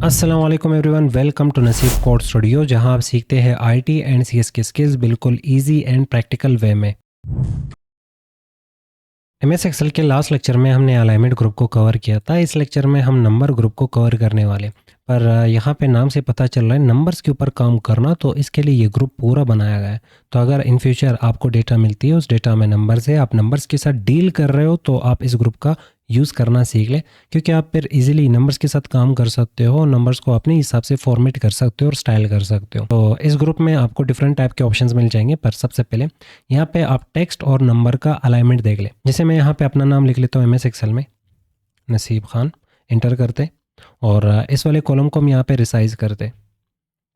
अस्सलाम वालेकुम everyone, welcome to नसीब कोड स्टूडियो, जहां आप सीखते हैं आईटी एंड सीएस के स्किल्स बिल्कुल इजी एंड प्रैक्टिकल वे में। एमएस एक्सेल के लास्ट लेक्चर में हमने अलाइनमेंट ग्रुप को कवर किया था। इस लेक्चर में हम नंबर ग्रुप को कवर करने वाले, पर यहाँ पे नाम से पता चल रहा है नंबर्स के ऊपर काम करना, तो इसके लिए ये ग्रुप पूरा बनाया गया है। तो अगर इन फ्यूचर आपको डेटा मिलती है, उस डेटा में नंबर्स है, आप नंबर्स के साथ डील कर रहे हो, तो आप इस ग्रुप का यूज़ करना सीख लें, क्योंकि आप फिर इजीली नंबर्स के साथ काम कर सकते हो, नंबर्स को अपने हिसाब से फॉर्मेट कर सकते हो और स्टाइल कर सकते हो। तो इस ग्रुप में आपको डिफरेंट टाइप के ऑप्शंस मिल जाएंगे, पर सबसे पहले यहाँ पे आप टेक्स्ट और नंबर का अलाइनमेंट देख लें। जैसे मैं यहाँ पे अपना नाम लिख लेता हूँ एमएस एक्सेल में, नसीब खान, इंटर करते, और इस वाले कॉलम को हम यहाँ पे रिसाइज करते।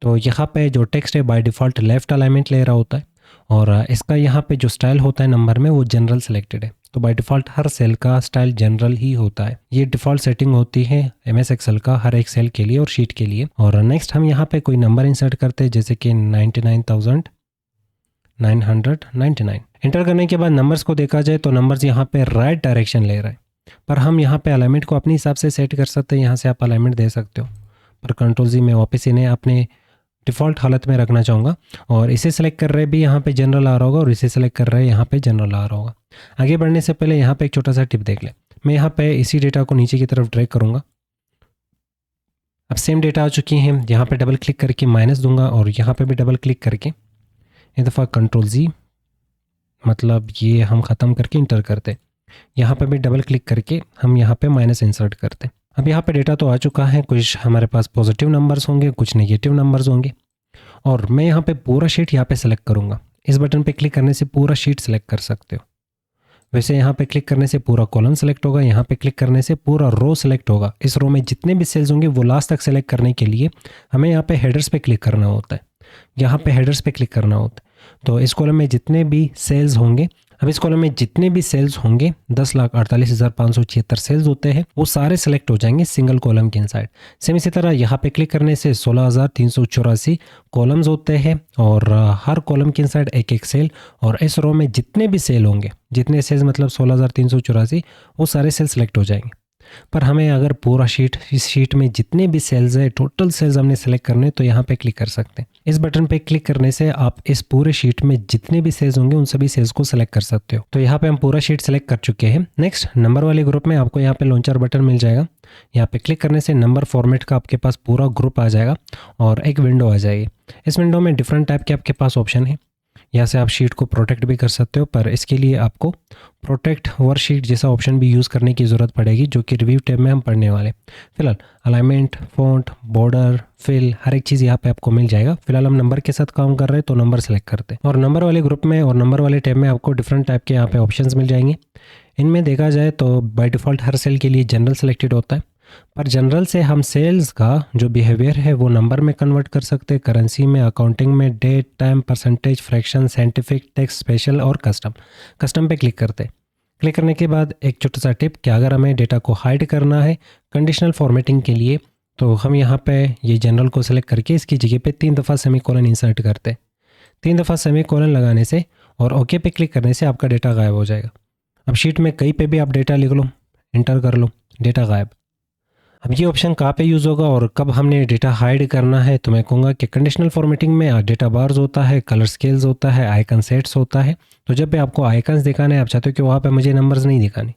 तो यहाँ पे जो टेक्स्ट है बाय डिफ़ॉल्ट लेफ़्ट अलाइनमेंट ले रहा होता है, और इसका यहाँ पे जो स्टाइल होता है नंबर में वो जनरल सेलेक्टेड है। तो बाय डिफ़ॉल्ट हर सेल का स्टाइल जनरल ही होता है। ये डिफ़ॉल्ट सेटिंग होती है एमएस एक्सेल का हर एक सेल के लिए और शीट के लिए। और नेक्स्ट हम यहाँ पे कोई नंबर इंसर्ट करते हैं, जैसे कि 99,999। इंटर करने के बाद नंबर्स को देखा जाए तो नंबर्स यहाँ पे राइट डायरेक्शन ले रहा है, पर हम यहाँ पे अलाइनमेंट को अपने हिसाब से सेट कर सकते हैं। यहाँ से आप अलाइनमेंट दे सकते हो, पर कंट्रोल जी में वापस इन्हें अपने डिफ़ॉल्ट हालत में रखना चाहूँगा। और इसे सेलेक्ट कर रहे भी यहाँ पे जनरल आ रहा होगा, और इसे सेलेक्ट कर रहे यहाँ पे जनरल आ रहा होगा। आगे बढ़ने से पहले यहाँ पे एक छोटा सा टिप देख ले। मैं यहाँ पे इसी डेटा को नीचे की तरफ ड्रैग करूँगा। अब सेम डेटा आ चुकी हैं, यहाँ पे डबल क्लिक करके माइनस दूंगा, और यहाँ पे भी डबल क्लिक करके एक दफ़ा कंट्रोल जी, मतलब ये हम ख़त्म करके इंटर करते। यहाँ पे भी डबल क्लिक करके हम यहाँ पे माइनस इंसर्ट करते। अब यहाँ पे डेटा तो आ चुका है, कुछ हमारे पास पॉजिटिव नंबर्स होंगे, कुछ नेगेटिव नंबर्स होंगे, और मैं यहाँ पे पूरा शीट यहाँ पे सेलेक्ट करूँगा। इस बटन पे क्लिक करने से पूरा शीट सेलेक्ट कर सकते हो। वैसे यहाँ पे क्लिक करने से पूरा कॉलम सेलेक्ट होगा, यहाँ पे क्लिक करने से पूरा रो सेलेक्ट होगा। इस रो में जितने भी सेल्स होंगे वो लास्ट तक सेलेक्ट करने के लिए हमें यहाँ पे हेडर्स पे क्लिक करना होता है। यहाँ पे हेडर्स पे क्लिक करना होता है। तो इस कॉलम में जितने भी सेल्स होंगे, अब इस कॉलम में जितने भी सेल्स होंगे 10,48,576 सेल्स होते हैं, वो सारे सेलेक्ट हो जाएंगे सिंगल कॉलम के इनसाइड। सेम इसी तरह यहाँ पे क्लिक करने से 16,384 कॉलम्स होते हैं, और हर कॉलम के इनसाइड एक एक सेल, और इस रो में जितने भी सेल होंगे, जितने सेल्स मतलब 16,384, वो सारे सेल सेलेक्ट हो जाएंगे। पर हमें अगर पूरा शीट, इस शीट में जितने भी सेल्स है, टोटल सेल्स हमने सेलेक्ट करने, तो यहाँ पे क्लिक कर सकते हैं। इस बटन पे क्लिक करने से आप इस पूरे शीट में जितने भी सेल्स होंगे उन सभी सेल्स को सेलेक्ट कर सकते हो। तो यहाँ पे हम पूरा शीट सेलेक्ट कर चुके हैं। नेक्स्ट नंबर वाले ग्रुप में आपको यहाँ पे लॉन्चर बटन मिल जाएगा। यहाँ पे क्लिक करने से नंबर फॉर्मेट का आपके पास पूरा ग्रुप आ जाएगा और एक विंडो आ जाएगी। इस विंडो में डिफरेंट टाइप के आपके पास ऑप्शन है। यहाँ से आप शीट को प्रोटेक्ट भी कर सकते हो, पर इसके लिए आपको प्रोटेक्ट वर्कशीट जैसा ऑप्शन भी यूज़ करने की ज़रूरत पड़ेगी, जो कि रिव्यू टैब में हम पढ़ने वाले। फिलहाल अलाइनमेंट, फॉन्ट, बॉर्डर, फिल, हर एक चीज़ यहाँ पे आपको मिल जाएगा। फिलहाल हम नंबर के साथ काम कर रहे हैं, तो नंबर सेलेक्ट करते हैं। और नंबर वाले ग्रुप में और नंबर वाले टैब में आपको डिफरेंट टाइप के यहाँ पे ऑप्शंस मिल जाएंगे। इनमें देखा जाए तो बाय डिफ़ॉल्ट हर सेल के लिए जनरल सेलेक्टेड होता है, पर जनरल से हम सेल्स का जो बिहेवियर है वो नंबर में कन्वर्ट कर सकते हैं, करेंसी में, अकाउंटिंग में, date, time, percentage, fraction, scientific, text, special और कस्टम पे क्लिक करते हैं। क्लिक करने के बाद एक छोटा सा टिप कि अगर हमें डेटा को हाइड करना है कंडीशनल फॉर्मेटिंग के लिए, तो हम यहाँ पे ये जनरल को सेलेक्ट करके इसकी जगह पे 3 दफ़ा सेमीकोलन इंसर्ट करते हैं। 3 दफ़ा सेमीकोलन लगाने से और ओके पे क्लिक करने से आपका डेटा गायब हो जाएगा। अब शीट में कहीं पे भी आप डेटा लिख लो, इंटर कर लो, डेटा गायब। अब ये ऑप्शन कहाँ पे यूज़ होगा और कब हमने डेटा हाइड करना है, तो मैं कहूँगा कि कंडीशनल फॉर्मेटिंग में डेटा बार्स होता है, कलर स्केल्स होता है, आइकन सेट्स होता है। तो जब भी आपको आइकन्स दिखाने, आप चाहते हो कि वहाँ पे मुझे नंबर्स नहीं दिखाने,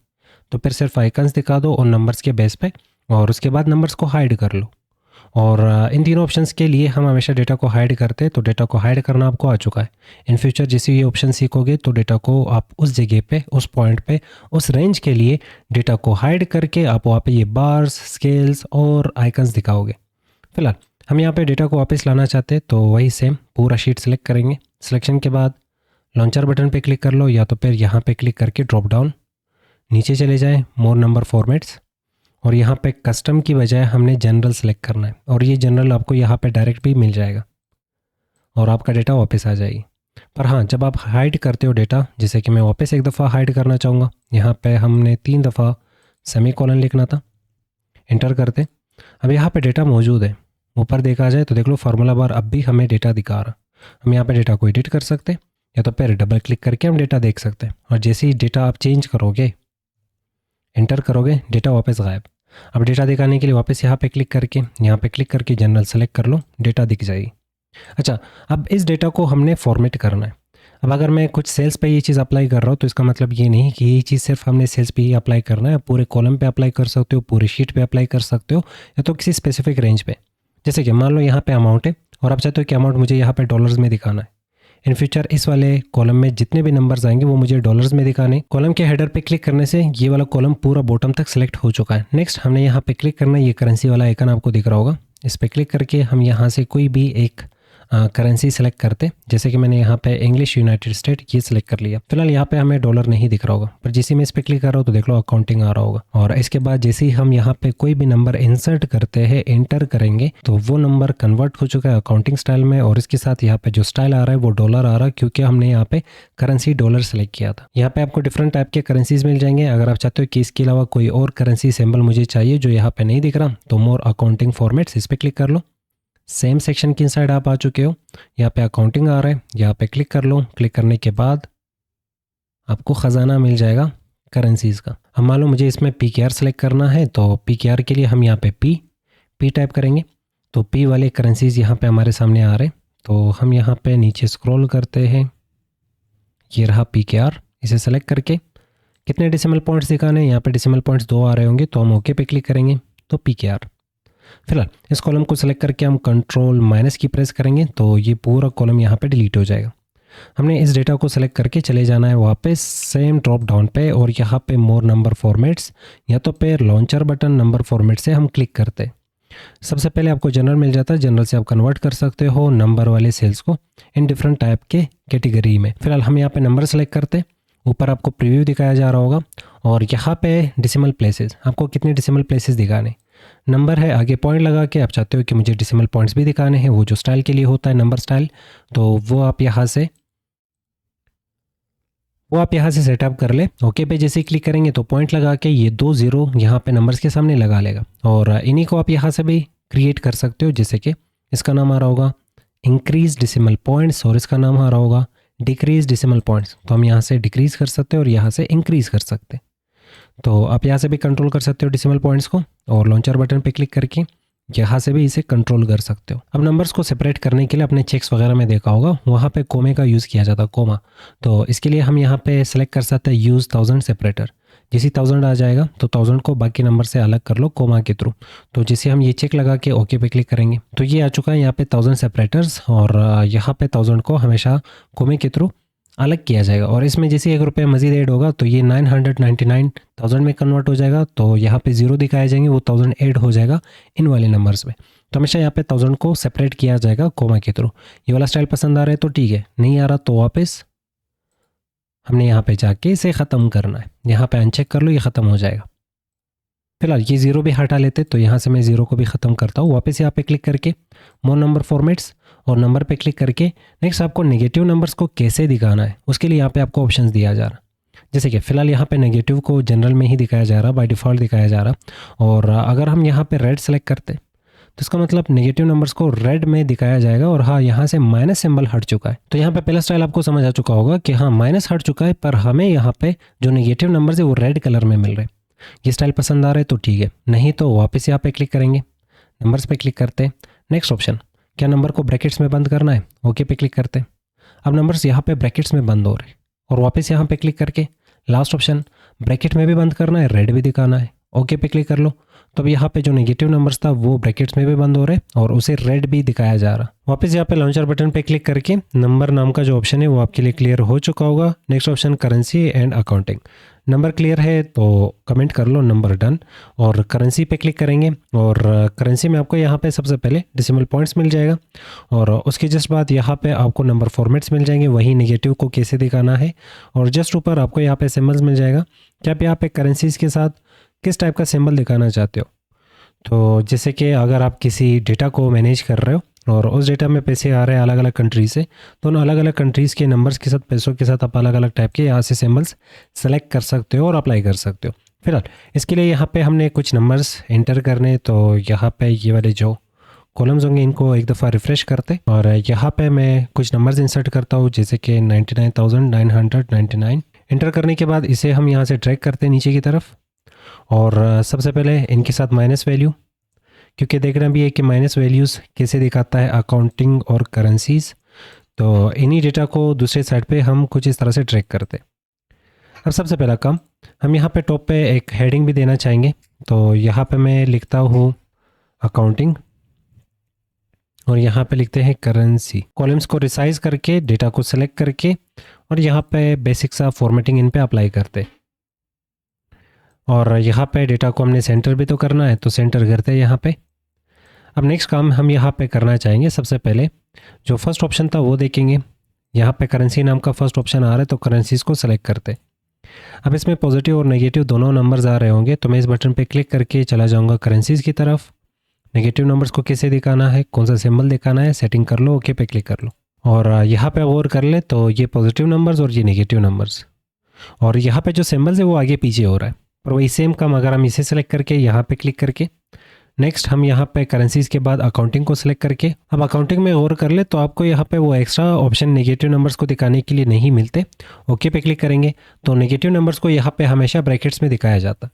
तो फिर सिर्फ आइकन्स दिखा दो और नंबर्स के बेस पे, और उसके बाद नंबर्स को हाइड कर लो। और इन तीनों ऑप्शंस के लिए हम हमेशा डेटा को हाइड करते हैं, तो डेटा को हाइड करना आपको आ चुका है। इन फ्यूचर जैसे ये ऑप्शन सीखोगे तो डेटा को आप उस जगह पे, उस पॉइंट पे, उस रेंज के लिए डेटा को हाइड करके आप वहाँ पे ये बार्स, स्केल्स और आइकन्स दिखाओगे। फिलहाल हम यहाँ पे डेटा को वापस लाना चाहते हैं, तो वही सेम पूरा शीट सेलेक्ट करेंगे। सिलेक्शन के बाद लॉन्चर बटन पे क्लिक कर लो, या तो फिर यहाँ पे क्लिक करके ड्रॉप डाउन नीचे चले जाएँ, मोर नंबर फॉर्मेट्स, और यहाँ पे कस्टम की बजाय हमने जनरल सेलेक्ट करना है, और ये जनरल आपको यहाँ पे डायरेक्ट भी मिल जाएगा और आपका डेटा वापस आ जाएगी। पर हाँ, जब आप हाइड करते हो डेटा, जैसे कि मैं वापस एक दफ़ा हाइड करना चाहूँगा, यहाँ पे हमने 3 दफ़ा सेमीकोलन लिखना था, इंटर करते। अब यहाँ पे डेटा मौजूद है, ऊपर देखा जाए तो देख लो फार्मूला बार अब भी हमें डेटा दिखा रहा। हम यहाँ पे डेटा को एडिट कर सकते, या तो फिर डबल क्लिक करके हम डेटा देख सकते हैं, और जैसे ही डेटा आप चेंज करोगे, इंटर करोगे, डेटा वापस गायब। अब डेटा दिखाने के लिए वापस यहाँ पे क्लिक करके जनरल सेलेक्ट कर लो, डेटा दिख जाएगी। अच्छा, अब इस डेटा को हमने फॉर्मेट करना है। अब अगर मैं कुछ सेल्स पे ये चीज़ अप्लाई कर रहा हूँ तो इसका मतलब ये नहीं कि ये चीज़ सिर्फ हमने सेल्स पे ही अप्लाई करना है, पूरे कॉलम पे अप्लाई कर सकते हो, पूरे शीट पे अप्लाई कर सकते हो, या तो किसी स्पेसिफिक रेंज पे। जैसे कि मान लो यहाँ पे अमाउंट है और आप चाहते हो कि अमाउंट मुझे यहाँ पे डॉलर्स में दिखाना है। इन फ्यूचर इस वाले कॉलम में जितने भी नंबर्स आएंगे वो मुझे डॉलर्स में दिखाने। कॉलम के हेडर पे क्लिक करने से ये वाला कॉलम पूरा बॉटम तक सेलेक्ट हो चुका है। नेक्स्ट हमने यहाँ पे क्लिक करना है, ये करेंसी वाला आइकन आपको दिख रहा होगा, इस पर क्लिक करके हम यहाँ से कोई भी एक करेंसी सेलेक्ट करते। जैसे कि मैंने यहाँ पे इंग्लिश यूनाइटेड स्टेट ये सिलेक्ट कर लिया। फिलहाल यहाँ पे हमें डॉलर नहीं दिख रहा होगा, पर जैसे मैं इस पर क्लिक कर रहा हूँ तो देख लो अकाउंटिंग आ रहा होगा। और इसके बाद जैसे ही हम यहाँ पे कोई भी नंबर इंसर्ट करते हैं, एंटर करेंगे, तो वो नंबर कन्वर्ट हो चुका है अकाउंटिंग स्टाइल में। और इसके साथ यहाँ पे जो स्टाइल आ रहा है वो डॉलर आ रहा है, क्योंकि हमने यहाँ पे करेंसी डॉलर सेलेक्ट किया था। यहाँ पे आपको डिफरेंट टाइप के करेंसीज मिल जाएंगे। अगर आप चाहते हो कि इसके अलावा कोई और करेंसी सिंबल मुझे चाहिए जो यहाँ पे नहीं दिख रहा, तो मोर अकाउंटिंग फॉर्मेट्स इस पर क्लिक कर लो। सेम सेक्शन की साइड आप आ चुके हो, यहाँ पे अकाउंटिंग आ रहा है, यहाँ पे क्लिक कर लो। क्लिक करने के बाद आपको ख़जाना मिल जाएगा करेंसीज़ का। अब मान लो मुझे इसमें PKR सेलेक्ट करना है, तो PKR के लिए हम यहाँ पे P टाइप करेंगे, तो P वाले करेंसीज़ यहाँ पे हमारे सामने आ रहे हैं। तो हम यहाँ पे नीचे स्क्रॉल करते हैं, ये रहा PKR, इसे सेलेक्ट करके कितने डेसिमल पॉइंट्स दिखाने हैं, यहाँ पे डेसिमल पॉइंट्स 2 आ रहे होंगे, तो हम ओके पे क्लिक करेंगे, तो PKR। फिलहाल इस कॉलम को सेलेक्ट करके हम कंट्रोल- की प्रेस करेंगे, तो ये पूरा कॉलम यहाँ पे डिलीट हो जाएगा। हमने इस डेटा को सेलेक्ट करके चले जाना है वापस सेम ड्रॉप डाउन पे, और यहाँ पे मोर नंबर फॉर्मेट्स या तो पे लॉन्चर बटन नंबर फॉर्मेट से हम क्लिक करते हैं। सबसे पहले आपको जनरल मिल जाता है, जनरल से आप कन्वर्ट कर सकते हो नंबर वाले सेल्स को इन डिफरेंट टाइप के कैटेगरी में। फिलहाल हम यहाँ पे नंबर सेलेक्ट करते हैं, ऊपर आपको प्रीव्यू दिखाया जा रहा होगा, और यहाँ पे डेसिमल प्लेसेस, आपको कितने डेसिमल प्लेसेस दिखाने। नंबर है, आगे पॉइंट लगा के आप चाहते हो कि मुझे डेसिमल पॉइंट्स भी दिखाने हैं, वो जो स्टाइल के लिए होता है नंबर स्टाइल, तो वो आप यहाँ से सेटअप कर ले। ओके पे जैसे क्लिक करेंगे तो पॉइंट लगा के ये 2 0 यहाँ पे नंबर्स के सामने लगा लेगा। और इन्हीं को आप यहाँ से भी क्रिएट कर सकते हो, जैसे कि इसका नाम आ रहा होगा इंक्रीज डेसिमल पॉइंट्स, और इसका नाम आ रहा होगा डिक्रीज डेसिमल पॉइंट्स। तो हम यहाँ से डिक्रीज कर सकते हैं और यहाँ से इंक्रीज कर सकते हैं। तो आप यहाँ से भी कंट्रोल कर सकते हो डेसिमल पॉइंट्स को, और लॉन्चर बटन पे क्लिक करके यहाँ से भी इसे कंट्रोल कर सकते हो। अब नंबर्स को सेपरेट करने के लिए अपने चेक्स वगैरह में देखा होगा, वहाँ पे कोमे का यूज़ किया जाता है, कोमा। तो इसके लिए हम यहाँ पे सेलेक्ट कर सकते हैं यूज़ 1000 सेपरेटर। जैसे 1000 आ जाएगा तो 1000 को बाकी नंबर से अलग कर लो कोमा के थ्रू। तो जैसे हम ये चेक लगा के ओके पे क्लिक करेंगे तो ये आ चुका है यहाँ पे 1000 सेपरेटर्स, और यहाँ पे 1000 को हमेशा कोमे के थ्रू अलग किया जाएगा। और इसमें जैसे 1 रुपये मजीद ऐड होगा तो ये 999,000 में कन्वर्ट हो जाएगा। तो यहाँ पे 0 दिखाए जाएंगे, वो 1000 ऐड हो जाएगा इन वाले नंबर्स में। तो हमेशा यहाँ पे 1000 को सेपरेट किया जाएगा कोमा के थ्रू। ये वाला स्टाइल पसंद आ रहा है तो ठीक है, नहीं आ रहा तो वापस हमने यहाँ पे जाके इसे ख़त्म करना है। यहाँ पे अनचेक कर लो, ये ख़त्म हो जाएगा। फिलहाल ये 0 भी हटा लेते, तो यहाँ से मैं 0 को भी ख़त्म करता हूँ। वापस यहाँ पे क्लिक करके मोर नंबर फॉर्मेट्स और नंबर पे क्लिक करके नेक्स्ट आपको नेगेटिव नंबर्स को कैसे दिखाना है उसके लिए यहाँ पे आपको ऑप्शंस दिया जा रहा। जैसे कि फ़िलहाल यहाँ पे नेगेटिव को जनरल में ही दिखाया जा रहा, बाय डिफ़ॉल्ट दिखाया जा रहा। और अगर हम यहाँ पे रेड सेलेक्ट करते तो इसका मतलब नेगेटिव नंबर्स को रेड में दिखाया जाएगा। और हाँ, यहाँ से माइनस सिंबल हट चुका है। तो यहाँ पे पहला स्टाइल आपको समझ आ चुका होगा कि हाँ माइनस हट चुका है, पर हमें यहाँ पे जो नेगेटिव नंबर्स है वो रेड कलर में मिल रहे हैं। ये स्टाइल पसंद आ रहा है तो ठीक है, नहीं तो वापस यहाँ पे क्लिक करेंगे, नंबर्स पे क्लिक करते हैं। नेक्स्ट ऑप्शन, क्या नंबर को ब्रैकेट्स में बंद करना है, ओके पे क्लिक करते हैं। अब नंबर्स यहाँ पे ब्रैकेट्स में बंद हो रहे हैं, और वापस यहाँ पे क्लिक करके लास्ट ऑप्शन, ब्रैकेट में भी बंद करना है, रेड भी दिखाना है, ओके पे क्लिक कर लो। तो अब यहाँ पे जो नेगेटिव नंबर्स था वो ब्रैकेट्स में भी बंद हो रहे और उसे रेड भी दिखाया जा रहा। वापस यहाँ पे लॉन्चर बटन पे क्लिक करके नंबर नाम का जो ऑप्शन है वो आपके लिए क्लियर हो चुका होगा। Next option currency and accounting, number clear है तो कमेंट कर लो नंबर डन। और करेंसी पे क्लिक करेंगे, और करेंसी में आपको यहाँ पे सबसे पहले डेसिमल पॉइंट्स मिल जाएगा, और उसके जस्ट बाद यहाँ पे आपको नंबर फॉर्मेट्स मिल जाएंगे, वही नेगेटिव को कैसे दिखाना है। और जस्ट ऊपर आपको यहाँ पे सिम्बल्स मिल जाएगा कि आप यहाँ पे करेंसीज के साथ किस टाइप का सिंबल दिखाना चाहते हो। तो जैसे कि अगर आप किसी डेटा को मैनेज कर रहे हो और उस डेटा में पैसे आ रहे हैं अलग अलग कंट्री से, तो उन अलग अलग कंट्रीज़ के नंबर्स के साथ, पैसों के साथ आप अलग अलग टाइप के यहाँ से सिंबल्स सेलेक्ट कर सकते हो और अप्लाई कर सकते हो। फिलहाल इसके लिए यहाँ पे हमने कुछ नंबर्स एंटर करने, तो यहाँ पे ये वाले जो कॉलम्स होंगे इनको एक दफ़ा रिफ़्रेश करते, और यहाँ पे मैं कुछ नंबर्स इंसर्ट करता हूँ, जैसे कि 99,999। एंटर करने के बाद इसे हम यहाँ से ड्रैग करते हैं नीचे की तरफ, और सबसे पहले इनके साथ माइनस वैल्यू, क्योंकि देखना भी है कि माइनस वैल्यूज़ कैसे दिखाता है अकाउंटिंग और करेंसीज। तो इन्हीं डेटा को दूसरे साइड पे हम कुछ इस तरह से ट्रैक करते हैं। अब सबसे पहला काम, हम यहाँ पे टॉप पे एक हेडिंग भी देना चाहेंगे। तो यहाँ पे मैं लिखता हूँ अकाउंटिंग और यहाँ पे लिखते हैं करेंसी। कॉलम्स को रिसाइज करके डेटा को सेलेक्ट करके और यहाँ पे बेसिक सा फॉर्मेटिंग इन पे अप्लाई करते। और यहाँ पे डेटा को हमने सेंटर भी तो करना है, तो सेंटर करते हैं यहाँ पे। अब नेक्स्ट काम हम यहाँ पे करना चाहेंगे, सबसे पहले जो फर्स्ट ऑप्शन था वो देखेंगे। यहाँ पे करेंसी नाम का फर्स्ट ऑप्शन आ रहा है, तो करेंसीज को सेलेक्ट करते। अब इसमें पॉजिटिव और नेगेटिव दोनों नंबर्स आ रहे होंगे, तो मैं इस बटन पे क्लिक करके चला जाऊँगा करेंसीज की तरफ। नेगेटिव नंबर्स को कैसे दिखाना है, कौन सा सिंबल दिखाना है, सेटिंग कर लो, ओके पे क्लिक कर लो। और यहाँ पे गौर कर ले तो ये पॉजिटिव नंबर्स और ये नेगेटिव नंबर्स, और यहाँ पे जो सिंबल्स है वो आगे पीछे हो रहा है। पर वही सेम काम अगर हम इसे सेलेक्ट करके यहाँ पे क्लिक करके नेक्स्ट हम यहाँ पे करेंसीज के बाद अकाउंटिंग को सिलेक्ट करके, अब अकाउंटिंग में गौर कर ले तो आपको यहाँ पे वो एक्स्ट्रा ऑप्शन नेगेटिव नंबर्स को दिखाने के लिए नहीं मिलते। ओके पे क्लिक करेंगे तो नेगेटिव नंबर्स को यहाँ पे हमेशा ब्रैकेट्स में दिखाया जाता।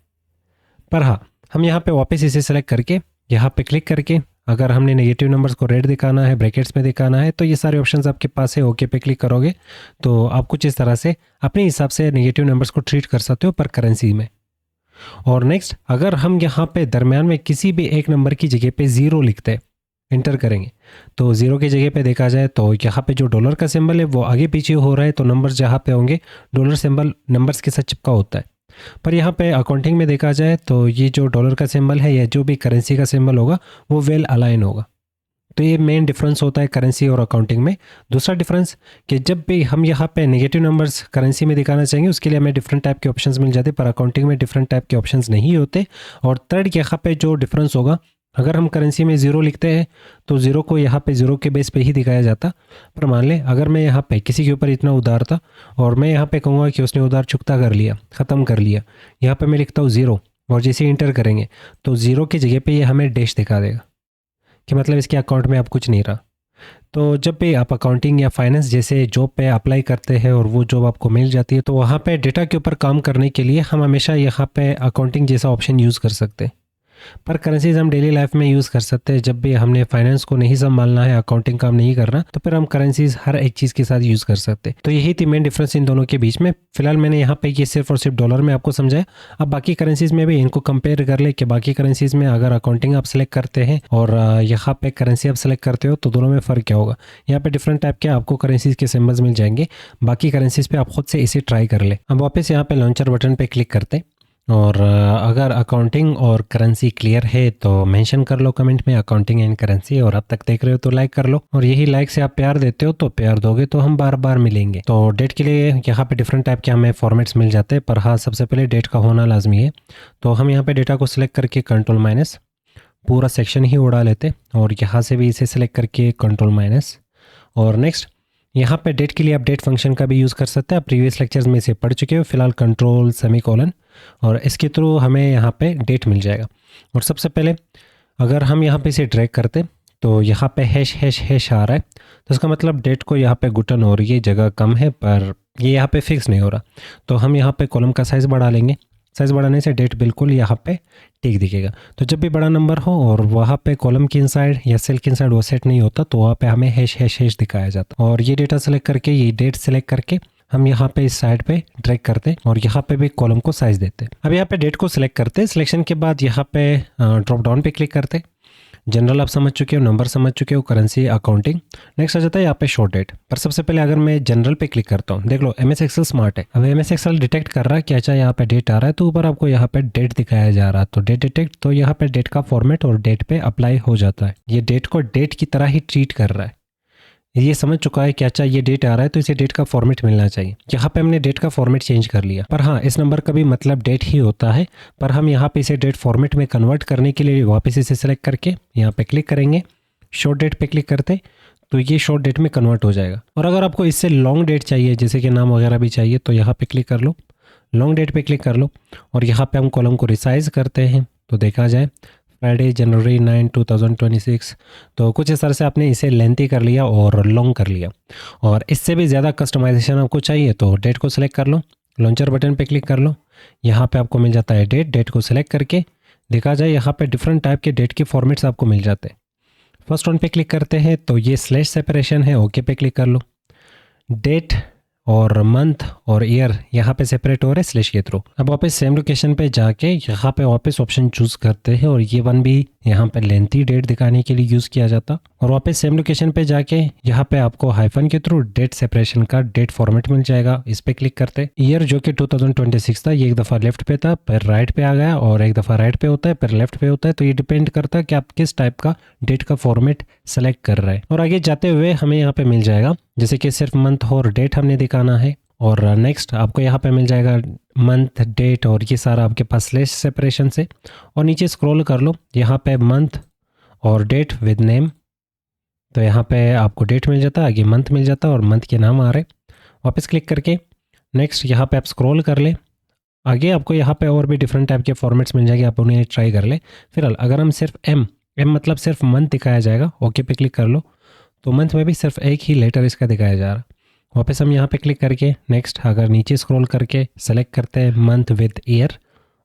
पर हाँ, हम यहाँ पे वापस इसे सेलेक्ट करके यहाँ पे क्लिक करके अगर हमने नेगेटिव नंबर्स को रेड दिखाना है, ब्रैकेट्स में दिखाना है, तो ये सारे ऑप्शंस आपके पास है। ओके पे क्लिक करोगे तो आप कुछ इस तरह से अपने हिसाब से नेगेटिव नंबर्स को ट्रीट कर सकते हो पर करेंसी में। और नेक्स्ट, अगर हम यहाँ पे दरमियान में किसी भी एक नंबर की जगह पे ज़ीरो लिखते हैं, इंटर करेंगे, तो ज़ीरो की जगह पे देखा जाए तो यहाँ पे जो डॉलर का सिंबल है वो आगे पीछे हो रहा है, तो नंबर्स जहाँ पे होंगे डॉलर सिंबल नंबर्स के साथ चिपका होता है। पर यहाँ पे अकाउंटिंग में देखा जाए तो ये जो डॉलर का सिंबल है या जो भी करेंसी का सिंबल होगा वो वेल अलाइन होगा। तो ये मेन डिफरेंस होता है करेंसी और अकाउंटिंग में। दूसरा डिफरेंस कि जब भी हम यहाँ पे नेगेटिव नंबर्स करेंसी में दिखाना चाहेंगे उसके लिए हमें डिफरेंट टाइप के ऑप्शंस मिल जाते हैं, पर अकाउंटिंग में डिफरेंट टाइप के ऑप्शंस नहीं होते। और थर्ड यहाँ पे जो डिफरेंस होगा, अगर हम करेंसी में ज़ीरो लिखते हैं तो ज़ीरो को यहाँ पे ज़ीरो के बेस पे ही दिखाया जाता। पर मान लें अगर मैं यहाँ पे किसी के ऊपर इतना उधार था और मैं यहाँ पे कहूँगा कि उसने उधार चुकता कर लिया, ख़त्म कर लिया, यहाँ पे मैं लिखता हूँ ज़ीरो और जैसे इंटर करेंगे तो ज़ीरो की जगह पे ये हमें डैश दिखा देगा कि मतलब इसके अकाउंट में अब कुछ नहीं रहा। तो जब भी आप अकाउंटिंग या फाइनेंस जैसे जॉब पे अप्लाई करते हैं और वो जॉब आपको मिल जाती है, तो वहाँ पे डेटा के ऊपर काम करने के लिए हम हमेशा यहाँ पे अकाउंटिंग जैसा ऑप्शन यूज़ कर सकते हैं। पर करेंसीज हम डेली लाइफ में यूज़ कर सकते हैं। जब भी हमने फाइनेंस को नहीं संभालना है, अकाउंटिंग काम नहीं करना, तो फिर हम करेंसीज हर एक चीज़ के साथ यूज़ कर सकते हैं। तो यही थी मेन डिफरेंस इन दोनों के बीच में। फिलहाल मैंने यहाँ पे ये सिर्फ और सिर्फ डॉलर में आपको समझाया। अब बाकी करेंसीज में भी इनको कंपेयर कर ले कि बाकी करेंसीज में अगर अकाउंटिंग आप सेलेक्ट करते हैं और यहाँ पे करेंसी आप सेलेक्ट करते हो तो दोनों में फ़र्क क्या होगा। यहाँ पे डिफरेंट टाइप के आपको करेंसीज के सिंबल्स मिल जाएंगे। बाकी करेंसीज पे आप खुद से इसे ट्राई कर ले। अब वापस यहाँ पे लॉन्चर बटन पे क्लिक करते और अगर अकाउंटिंग और करेंसी क्लियर है तो मेंशन कर लो कमेंट में अकाउंटिंग एंड करेंसी। और अब तक देख रहे हो तो लाइक कर लो, और यही लाइक से आप प्यार देते हो तो प्यार दोगे तो हम बार बार मिलेंगे। तो डेट के लिए यहाँ पे डिफरेंट टाइप के हमें फॉर्मेट्स मिल जाते हैं, पर हाँ सबसे पहले डेट का होना लाजमी है। तो हम यहाँ पे डेटा को सिलेक्ट करके कंट्रोल माइनस पूरा सेक्शन ही उड़ा लेते, और यहाँ से भी इसे सिलेक्ट करके कंट्रोल माइनस। और नेक्स्ट यहाँ पे डेट के लिए आप डेट फंक्शन का भी यूज़ कर सकते हैं। आप प्रीवियस लेक्चर्स में इसे पढ़ चुके हो। फिलहाल कंट्रोल सेमीकोलन, और इसके थ्रू हमें यहाँ पे डेट मिल जाएगा। और सबसे पहले अगर हम यहाँ पे इसे ड्रैग करते तो यहाँ पे हैश हैश हैश आ रहा है, तो इसका मतलब डेट को यहाँ पे घुटन हो रही है, जगह कम है, पर ये यहाँ पे फिक्स नहीं हो रहा। तो हम यहाँ पे कॉलम का साइज़ बढ़ा लेंगे। साइज़ बढ़ाने से डेट बिल्कुल यहाँ पे ठीक दिखेगा। तो जब भी बड़ा नंबर हो और वहाँ पे कॉलम की इनसाइड या सेल की इनसाइड वो सेट नहीं होता, तो वहाँ पे हमें हैश हैश हैश दिखाया जाता। और ये डेटा सेलेक्ट करके, ये डेट सेलेक्ट करके हम यहाँ पे इस साइड पे ड्रैग करते और यहाँ पे भी कॉलम को साइज देते। अब यहाँ पे डेट को सिलेक्ट करते, सिलेक्शन के बाद यहाँ पे ड्रॉप डाउन पे क्लिक करते। जनरल आप समझ चुके हो, नंबर समझ चुके हो, करेंसी, अकाउंटिंग। नेक्स्ट आ जाता है यहाँ पे शॉर्ट डेट। पर सबसे पहले अगर मैं जनरल पे क्लिक करता हूँ, देख लो MS एक्सेल स्मार्ट है। अब MS एक्सेल डिटेक्ट कर रहा है कि अच्छा यहाँ पे डेट आ रहा है, तो ऊपर आपको यहाँ पे डेट दिखाया जा रहा है। तो डेट डिटेक्ट, तो यहाँ पे डेट का फॉर्मेट और डेट पे अप्लाई हो जाता है। ये डेट को डेट की तरह ही ट्रीट कर रहा है। ये समझ चुका है कि अच्छा ये डेट आ रहा है तो इसे डेट का फॉर्मेट मिलना चाहिए। यहाँ पे हमने डेट का फॉर्मेट चेंज कर लिया। पर हाँ, इस नंबर का भी मतलब डेट ही होता है, पर हम यहाँ पे इसे डेट फॉर्मेट में कन्वर्ट करने के लिए वापस इसे सेलेक्ट करके यहाँ पे क्लिक करेंगे। शॉर्ट डेट पे क्लिक करते तो ये शॉर्ट डेट में कन्वर्ट हो जाएगा। और अगर आपको इससे लॉन्ग डेट चाहिए, जैसे कि नाम वगैरह भी चाहिए, तो यहाँ पे क्लिक कर लो, लॉन्ग डेट पे क्लिक कर लो, और यहाँ पे हम कॉलम को रिसाइज करते हैं। तो देखा जाए फ्राइडे जनवरी 9, 2026। तो कुछ इस तरह से आपने इसे लेंथी कर लिया और लॉन्ग कर लिया। और इससे भी ज़्यादा कस्टमाइजेशन आपको चाहिए तो डेट को सिलेक्ट कर लो, लॉन्चर बटन पे क्लिक कर लो। यहाँ पे आपको मिल जाता है डेट को सिलेक्ट करके देखा जाए यहाँ पे डिफरेंट टाइप के डेट के फॉर्मेट्स आपको मिल जाते हैं। फर्स्ट वन पे क्लिक करते हैं तो ये स्लैश सेपरेशन है, ओके पे क्लिक कर लो। डेट और मंथ और ईयर यहाँ पे सेपरेट हो रहे हैं स्लैश के थ्रू। अब वापस सेम लोकेशन पे जाके यहाँ पे वापस ऑप्शन चूज करते हैं और ये वन भी यहाँ पे लेंथी डेट दिखाने के लिए यूज़ किया जाता। और वापस सेम लोकेशन पे जाके यहाँ पे आपको हाइफन के थ्रू डेट सेपरेशन का डेट फॉर्मेट मिल जाएगा, इस पे क्लिक करते। ईयर जो कि 2026 था, ये एक दफ़ा लेफ्ट पे था फिर राइट पे आ गया, और एक दफ़ा राइट पे होता है फिर लेफ्ट पे होता है, तो ये डिपेंड करता है कि आप किस टाइप का डेट का फॉर्मेट सेलेक्ट कर रहे हैं। और आगे जाते हुए हमें यहाँ पे मिल जाएगा जैसे कि सिर्फ मंथ और डेट हमने दिखाना है, और नेक्स्ट आपको यहाँ पे मिल जाएगा मंथ डेट और ये सारा आपके पास स्लैश सेपरेशन से। और नीचे स्क्रॉल कर लो, यहाँ पे मंथ और डेट विद नेम, तो यहाँ पे आपको डेट मिल जाता है, आगे मंथ मिल जाता है और मंथ के नाम आ रहे। वापस क्लिक करके नेक्स्ट यहाँ पे आप स्क्रॉल कर ले, आगे आपको यहाँ पे और भी डिफरेंट टाइप के फॉर्मेट्स मिल जाएंगे, आप उन्हें ट्राई कर ले। फिलहाल अगर हम सिर्फ एम मतलब सिर्फ मंथ दिखाया जाएगा, ओके पे क्लिक कर लो, तो मंथ में भी सिर्फ एक ही लेटर इसका दिखाया जा रहा। वापस हम यहाँ पे क्लिक करके नेक्स्ट अगर नीचे स्क्रॉल करके सेलेक्ट करते हैं मंथ विद ईयर,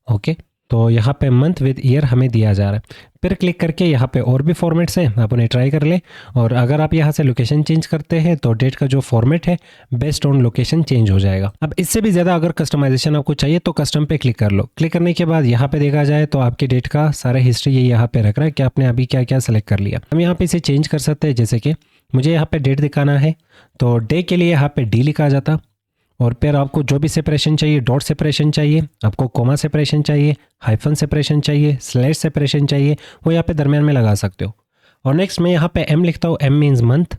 ओके, तो यहाँ पे मंथ विद ईयर हमें दिया जा रहा है। फिर क्लिक करके यहाँ पे और भी फॉर्मेट्स हैं, आप उन्हें ट्राई कर ले। और अगर आप यहाँ से लोकेशन चेंज करते हैं तो डेट का जो फॉर्मेट है बेस्ड ऑन लोकेशन चेंज हो जाएगा। अब इससे भी ज़्यादा अगर कस्टमाइजेशन आपको चाहिए तो कस्टम पे क्लिक कर लो। क्लिक करने के बाद यहाँ पे देखा जाए तो आपके डेट का सारा हिस्ट्री ये यहाँ पे रख रहा है कि आपने अभी क्या क्या सेलेक्ट कर लिया। हम यहाँ पे इसे चेंज कर सकते हैं, जैसे कि मुझे यहाँ पे डेट दिखाना है तो डे के लिए यहाँ पे डी लिखा जाता, और फिर आपको जो भी सेपरेशन चाहिए, डॉट सेपरेशन चाहिए, आपको कोमा सेपरेशन चाहिए, हाइफन सेपरेशन चाहिए, स्लैश सेपरेशन चाहिए, वो यहाँ पे दरमियान में लगा सकते हो। और नेक्स्ट मैं यहाँ पे एम लिखता हूँ, एम मीन्स मंथ,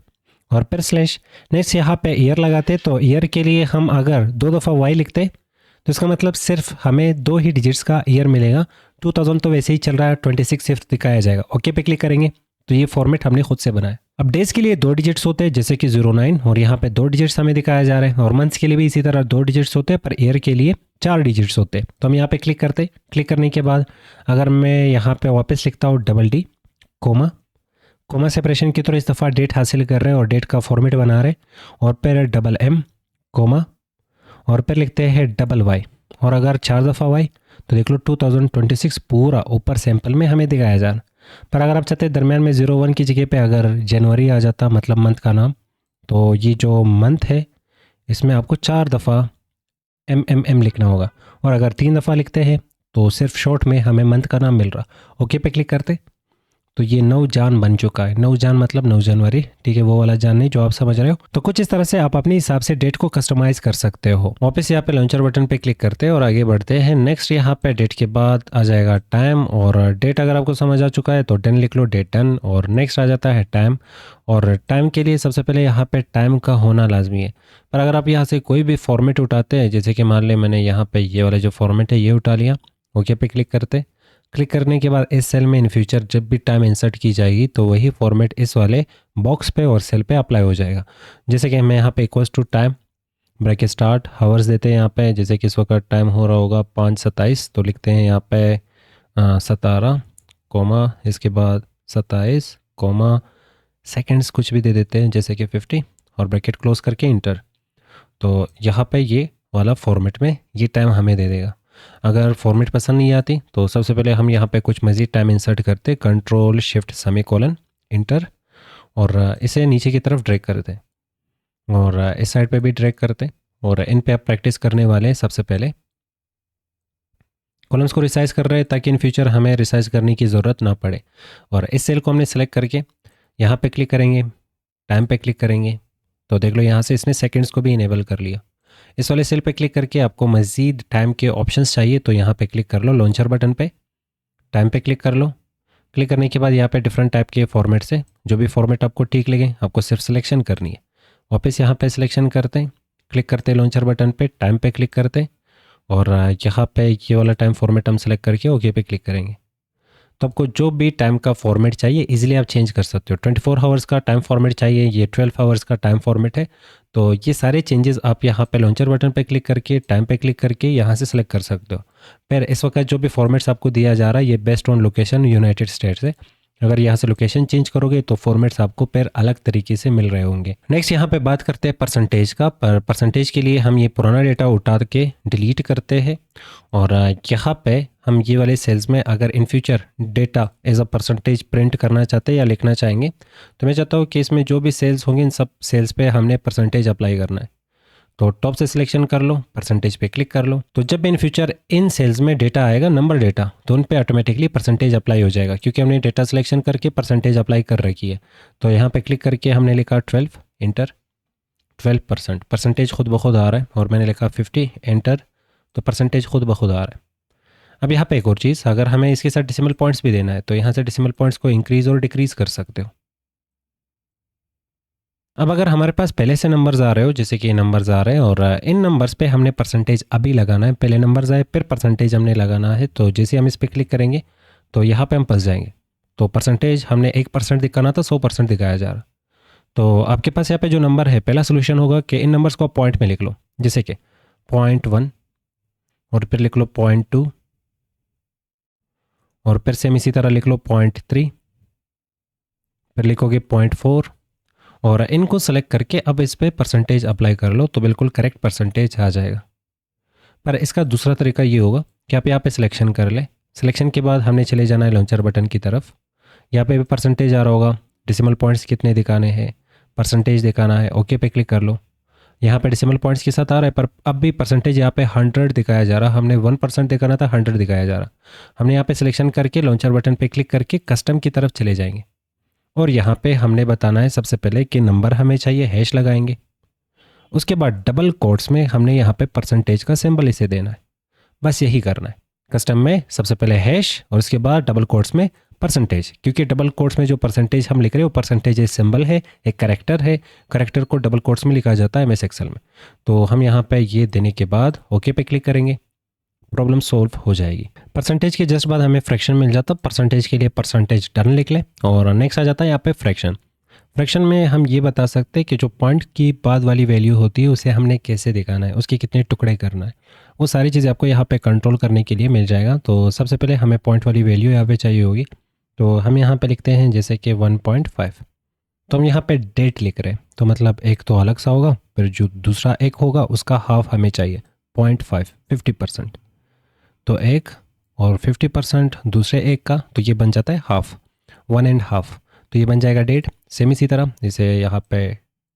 और फिर स्लैश। नेक्स्ट यहाँ पे ईयर लगाते, तो ईयर के लिए हम अगर 2 दफ़ा वाई लिखते तो इसका मतलब सिर्फ हमें 2 ही डिजिट्स का ईयर मिलेगा। 2000 तो वैसे ही चल रहा है, 26 सिर्फ दिखाया जाएगा। ओके पे क्लिक करेंगे तो ये फॉर्मेट हमने खुद से बनाया। अब डेज के लिए 2 डिजिट्स होते हैं जैसे कि 09, और यहाँ पे 2 डिजिट्स हमें दिखाया जा रहे हैं, और मंथ्स के लिए भी इसी तरह 2 डिजिट्स होते हैं, पर ईयर के लिए 4 डिजिट्स होते हैं। तो हम यहाँ पे क्लिक करते, क्लिक करने के बाद अगर मैं यहाँ पे वापस लिखता हूँ डबल डी कोमा सेपरेशन की तरह इस दफ़ा डेट हासिल कर रहे हैं और डेट का फॉर्मेट बना रहे, और फिर डबल एम कोमा, और फिर लिखते हैं डबल वाई, और अगर 4 दफ़ा वाई तो देख लो 2026 पूरा ऊपर सैंपल में हमें दिखाया जा रहा। पर अगर आप चाहते हैं दरमियान में 01 की जगह पे अगर जनवरी आ जाता, मतलब मंथ का नाम, तो ये जो मंथ है इसमें आपको 4 दफ़ा एम लिखना होगा, और अगर 3 दफ़ा लिखते हैं तो सिर्फ शॉर्ट में हमें मंथ का नाम मिल रहा। ओके पे क्लिक करते तो ये 9 जान बन चुका है। 9 जान मतलब 9 जनवरी, ठीक है, वो वाला जान नहीं जो आप समझ रहे हो। तो कुछ इस तरह से आप अपने हिसाब से डेट को कस्टमाइज कर सकते हो। वापस यहाँ पे लॉन्चर बटन पे क्लिक करते हैं और आगे बढ़ते हैं। नेक्स्ट यहाँ पे डेट के बाद आ जाएगा टाइम, और डेट अगर आपको समझ आ चुका है तो 10 लिख लो, डेट 10, और नेक्स्ट आ जाता है टाइम। और टाइम के लिए सबसे पहले यहाँ पे टाइम का होना लाजमी है, पर अगर आप यहाँ से कोई भी फॉर्मेट उठाते हैं, जैसे कि मान लें मैंने यहाँ पे ये वाला जो फॉर्मेट है ये उठा लिया, ओके पे क्लिक करते। क्लिक करने के बाद इस सेल में इन फ्यूचर जब भी टाइम इंसर्ट की जाएगी तो वही फॉर्मेट इस वाले बॉक्स पे और सेल पे अप्लाई हो जाएगा। जैसे कि मैं यहाँ पे equals to time bracket start hours देते हैं यहाँ पे, जैसे कि इस वक्त टाइम हो रहा होगा 5:27, तो लिखते हैं यहाँ पे 17 कोमा इसके बाद 27 कोमा सेकेंड्स कुछ भी दे देते हैं जैसे कि 50, और ब्रैकेट क्लोज करके इंटर। तो यहाँ पे ये वाला फॉर्मेट में ये टाइम हमें दे देगा। अगर फॉर्मेट पसंद नहीं आती तो सबसे पहले हम यहाँ पे कुछ मज़ीद टाइम इंसर्ट करते, कंट्रोल शिफ्ट सेमीकोलन इंटर, और इसे नीचे की तरफ ड्रैग करते, और इस साइड पे भी ड्रैग करते, और इन पे आप प्रैक्टिस करने वाले हैं। सबसे पहले कॉलम्स को रिसाइज कर रहे हैं ताकि इन फ्यूचर हमें रिसाइज करने की ज़रूरत ना पड़े। और इस सेल को हमने सेलेक्ट करके यहाँ पे क्लिक करेंगे, टाइम पे क्लिक करेंगे, तो देख लो यहाँ से इसने सेकंड्स को भी इनेबल कर लिया। इस वाले सेल पे क्लिक करके आपको मज़ीद टाइम के ऑप्शंस चाहिए तो यहाँ पे क्लिक कर लो, लॉन्चर बटन पे टाइम पे क्लिक कर लो। क्लिक करने के बाद यहाँ पे डिफरेंट टाइप के फॉर्मेट से जो भी फॉर्मेट आपको ठीक लगे आपको सिर्फ सिलेक्शन करनी है। वापस यहाँ पे सिलेक्शन करते हैं, क्लिक करते हैं लॉन्चर बटन पे, टाइम पे क्लिक करते हैं, और यहाँ पे ये वाला टाइम फॉर्मेट हम सेलेक्ट करके ओके पे क्लिक करेंगे। तो आपको जो भी टाइम का फॉर्मेट चाहिए इजीली आप चेंज कर सकते हो। 24 आवर्स का टाइम फॉर्मेट चाहिए, ये 12 आवर्स का टाइम फॉर्मेट है, तो ये सारे चेंजेस आप यहाँ पे लॉन्चर बटन पे क्लिक करके टाइम पे क्लिक करके यहाँ से सेलेक्ट कर सकते हो। फिर इस वक्त जो भी फॉर्मेट्स आपको दिया जा रहा है ये based on location United states है। अगर यहाँ से लोकेशन चेंज करोगे तो फॉर्मेट्स आपको फिर अलग तरीके से मिल रहे होंगे। नेक्स्ट यहाँ पे बात करते हैं परसेंटेज का। पर परसेंटेज के लिए हम ये पुराना डेटा उठा के डिलीट करते हैं और यहाँ पे हम ये वाले सेल्स में अगर in future data as a percentage print करना चाहते हैं या लिखना चाहेंगे तो मैं चाहता हूँ कि इसमें जो भी सेल्स होंगे इन सब सेल्स पे हमने परसेंटेज अप्लाई करना है। तो टॉप से सिलेक्शन कर लो, परसेंटेज पे क्लिक कर लो। तो जब इन फ्यूचर इन सेल्स में डेटा आएगा, नंबर डेटा, तो उन पे ऑटोमेटिकली परसेंटेज अप्लाई हो जाएगा क्योंकि हमने डेटा सिलेक्शन करके परसेंटेज अप्लाई कर रखी है। तो यहाँ पे क्लिक करके हमने लिखा 12, इंटर, 12%, परसेंटेज खुद ब खुद आ रहा है। और मैंने लिखा 50, एंटर, तो परसेंटेज खुद ब खुद आ रहा है। अब यहाँ पे एक और चीज़, अगर हमें इसके साथ डेसिमल पॉइंट्स भी देना है तो यहाँ से डेसिमल पॉइंट्स को इंक्रीज़ और डिक्रीज़ कर सकते हो। अब अगर हमारे पास पहले से नंबर्स आ रहे हो, जैसे कि नंबर्स आ रहे हैं और इन नंबर्स पे हमने परसेंटेज अभी लगाना है, पहले नंबर्स आए फिर परसेंटेज हमने लगाना है, तो जैसे हम इस पर क्लिक करेंगे तो यहाँ पे हम फंस जाएंगे। तो परसेंटेज हमने 1% दिखाना था, 100% दिखाया जा रहा। तो आपके पास यहाँ पे जो नंबर है, पहला सोल्यूशन होगा कि इन नंबर्स को पॉइंट में लिख लो, जैसे कि 0.1 और फिर लिख लो 0.2 और फिर सेम इसी तरह लिख लो 0.3, फिर लिखोगे 0.4 और इनको सेलेक्ट करके अब इस पर परसेंटेज अप्लाई कर लो तो बिल्कुल करेक्ट परसेंटेज आ जाएगा। पर इसका दूसरा तरीका ये होगा कि आप यहाँ पे सिलेक्शन कर ले। सिलेक्शन के बाद हमने चले जाना है लॉन्चर बटन की तरफ। यहाँ पे भी परसेंटेज आ रहा होगा, डेसिमल पॉइंट्स कितने दिखाने हैं, परसेंटेज दिखाना है, ओके पे क्लिक कर लो। यहाँ पे डेसिमल पॉइंट्स के साथ आ रहा है पर अब भी परसेंटेज यहाँ पे 100 दिखाया जा रहा। हमने 1% दिखाना था, 100 दिखाया जा रहा। हमने यहाँ पे सिलेक्शन करके लॉन्चर बटन पे क्लिक करके कस्टम की तरफ चले जाएंगे और यहाँ पे हमने बताना है सबसे पहले कि नंबर हमें चाहिए, हैश लगाएंगे। उसके बाद डबल कोट्स में हमने यहाँ पे परसेंटेज का सिंबल इसे देना है। बस यही करना है। कस्टम में सबसे पहले हैश और उसके बाद डबल कोट्स में परसेंटेज, क्योंकि डबल कोट्स में जो परसेंटेज हम लिख रहे हो परसेंटेज एक सिंबल है, एक कैरेक्टर है। कैरेक्टर को डबल कोट्स में लिखा जाता है एमएस एक्सेल में। तो हम यहाँ पे ये देने के बाद ओके पे क्लिक करेंगे, प्रॉब्लम सॉल्व हो जाएगी। परसेंटेज के जस्ट बाद हमें फ्रैक्शन मिल जाता। परसेंटेज के लिए परसेंटेज डन लिख लें और नेक्स्ट आ जाता है यहाँ पे फ्रैक्शन। फ्रैक्शन में हम ये बता सकते हैं कि जो पॉइंट की बाद वाली वैल्यू होती है उसे हमने कैसे दिखाना है, उसके कितने टुकड़े करना है, वो सारी चीज़ें आपको यहाँ पे कंट्रोल करने के लिए मिल जाएगा। तो सबसे पहले हमें पॉइंट वाली वैल्यू यहाँ पे चाहिए होगी, तो हम यहाँ पे लिखते हैं जैसे कि 1.5। तो हम यहाँ पे डेट लिख रहे हैं, तो मतलब एक तो अलग सा होगा, फिर जो दूसरा एक होगा उसका हाफ हमें चाहिए 0.5, 50%। तो एक और 50% दूसरे एक का, तो ये बन जाता है हाफ, 1.5। तो ये बन जाएगा डेट। सेम इसी तरह इसे यहाँ पे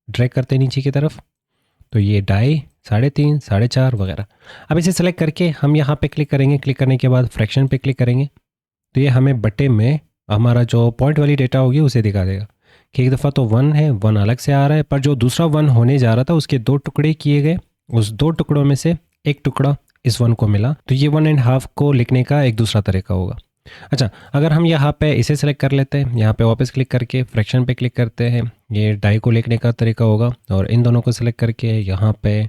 ड्रैग करते हैं नीचे की तरफ, तो ये 2.5, 3.5, 4.5 वगैरह। अब इसे सेलेक्ट करके हम यहाँ पे क्लिक करेंगे। क्लिक करने के बाद फ्रैक्शन पे क्लिक करेंगे तो ये हमें बटे में हमारा जो पॉइंट वाली डेटा होगी उसे दिखा देगा कि एक दफ़ा तो 1 है, 1 अलग से आ रहा है, पर जो दूसरा 1 होने जा रहा था उसके 2 टुकड़े किए गए, उस 2 टुकड़ों में से एक टुकड़ा इस 1 को मिला। तो ये 1.5 को लिखने का एक दूसरा तरीका होगा। अच्छा, अगर हम यहाँ पे इसे सेलेक्ट कर लेते हैं, यहाँ पे वापस क्लिक करके फ्रैक्शन पे क्लिक करते हैं, ये 2.5 को लिखने का तरीका होगा। और इन दोनों को सेलेक्ट करके यहाँ पे